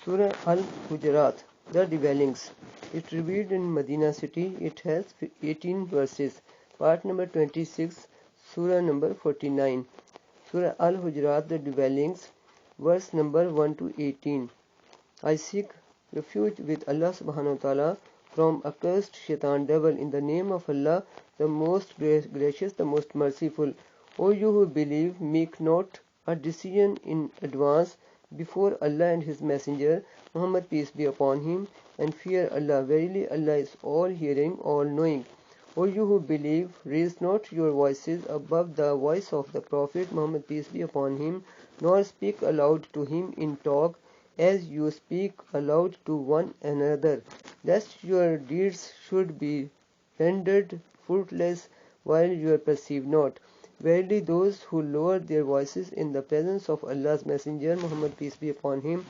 Surah Al-Hujurat, the dwellings. It revealed in Medina city. It has 18 verses. Part number 26, Surah number 49. Surah Al-Hujurat, the dwellings, verse number 1 to 18. I seek refuge with Allah subhanahu wa ta'ala from accursed shaitan devil in the name of Allah, the most gracious, the most merciful. O you who believe, make not a decision in advance before Allah and His Messenger, Muhammad peace be upon him, and fear Allah. Verily Allah is all hearing, all knowing. O you who believe, raise not your voices above the voice of the Prophet, Muhammad peace be upon him, nor speak aloud to him in talk as you speak aloud to one another, lest your deeds should be rendered fruitless while you perceive not. Verily those who lower their voices in the presence of Allah's Messenger, Muhammad peace be upon him,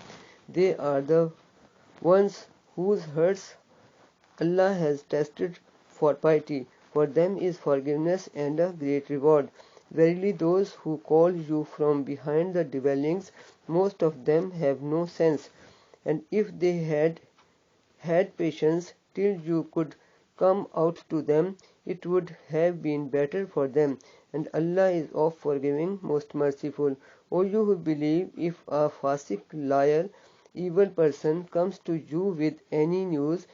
they are the ones whose hearts Allah has tested for piety. For them is forgiveness and a great reward. Verily those who call you from behind the dwellings, most of them have no sense, and if they had had patience till you could come out to them, it would have been better for them, and Allah is oft forgiving, most merciful. O you who believe, if a fasik, liar, evil person comes to you with any news,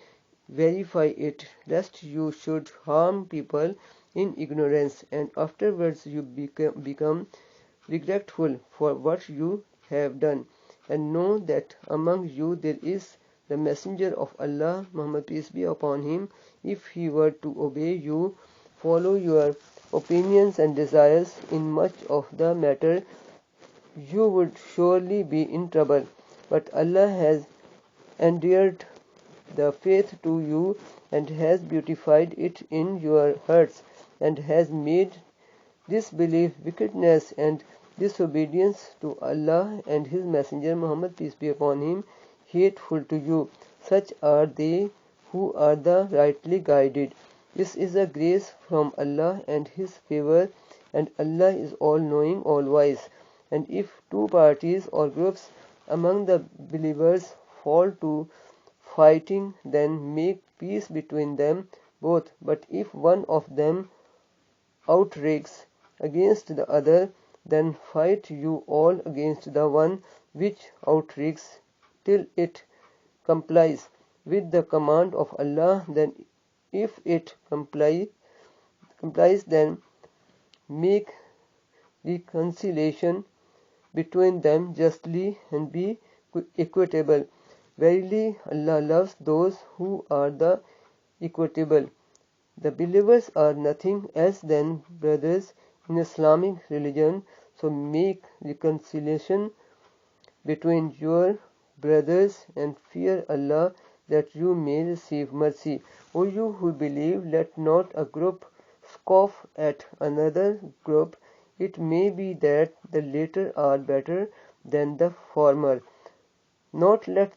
verify it, lest you should harm people in ignorance, and afterwards you become regretful for what you have done. And know that among you there is the Messenger of Allah, Muhammad peace be upon him. If he were to obey you, follow your opinions and desires in much of the matter, you would surely be in trouble. But Allah has endeared the faith to you and has beautified it in your hearts, and has made disbelief, wickedness, and disobedience to Allah and His Messenger, Muhammad peace be upon him, hateful to you. Such are they who are the rightly guided. This is a grace from Allah and His favor, and Allah is all-knowing, all-wise. And if two parties or groups among the believers fall to fighting, then make peace between them both. But if one of them outrages against the other, then fight you all against the one which outrages till it complies with the command of Allah. Then if it complies, then make reconciliation between them justly and be equitable. Verily Allah loves those who are the equitable. The believers are nothing else than brothers in Islamic religion, so make reconciliation between your brothers and fear Allah that you may receive mercy. O you who believe, let not a group scoff at another group. It may be that the latter are better than the former. Not let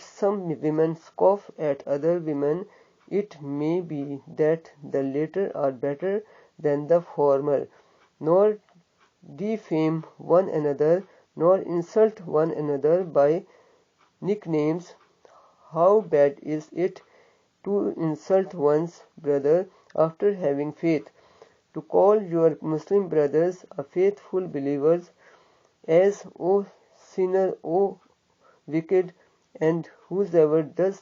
some women scoff at other women. It may be that the latter are better than the former. Nor defame one another, nor insult one another by nicknames. How bad is it to insult one's brother after having faith? To call your Muslim brothers a faithful believers as O sinner, O wicked, and whosoever does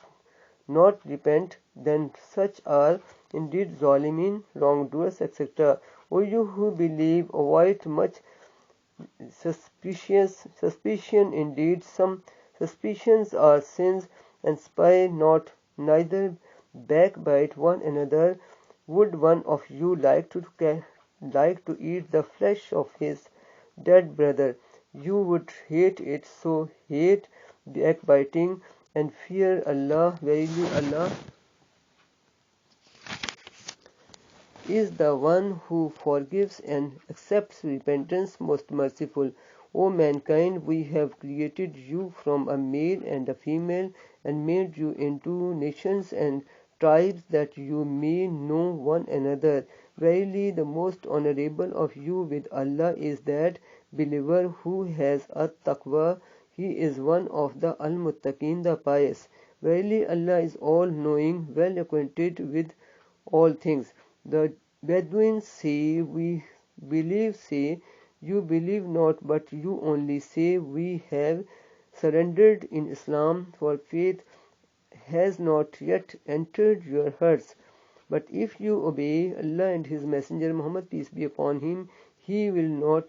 not repent, then such are indeed zalimin, wrongdoers, etc. O you who believe, avoid much suspicion. Indeed, some suspicions are sins, and spy not, neither backbite one another. Would one of you like to eat the flesh of his dead brother? You would hate it, so hate backbiting and fear Allah. Verily Allah is the one who forgives and accepts repentance, most merciful. O mankind, we have created you from a male and a female, and made you into nations and tribes that you may know one another. Verily the most honorable of you with Allah is that believer who has a taqwa. He is one of the Al-Muttaqin, the pious. Verily Allah is all-knowing, well acquainted with all things. The Bedouins say, we believe, say, you believe not, but you only say, we have surrendered in Islam, for faith has not yet entered your hearts. But if you obey Allah and His Messenger Muhammad, peace be upon him, He will not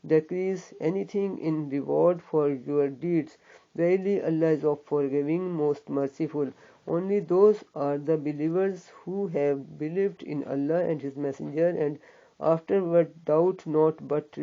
decrease anything in reward for your deeds. Verily Allah is of forgiving, most merciful. Only those are the believers who have believed in Allah and His Messenger, and afterward doubt not but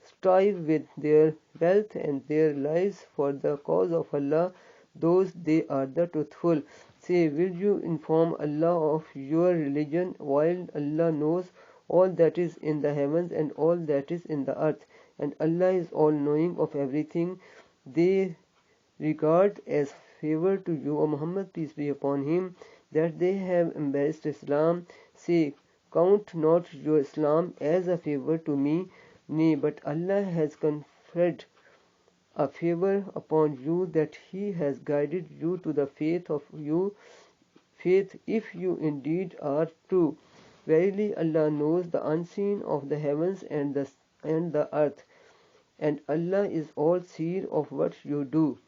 strive with their wealth and their lives for the cause of Allah. Those they are the truthful. Say, will you inform Allah of your religion while Allah knows all that is in the heavens and all that is in the earth, and Allah is all knowing of everything. They regard as favor to you, O Muhammad, peace be upon him, that they have embraced Islam. Say, count not your Islam as a favor to me, nay, but Allah has conferred a favor upon you, that He has guided you to the faith if you indeed are true. Verily Allah knows the unseen of the heavens and the earth, and Allah is all seer of what you do.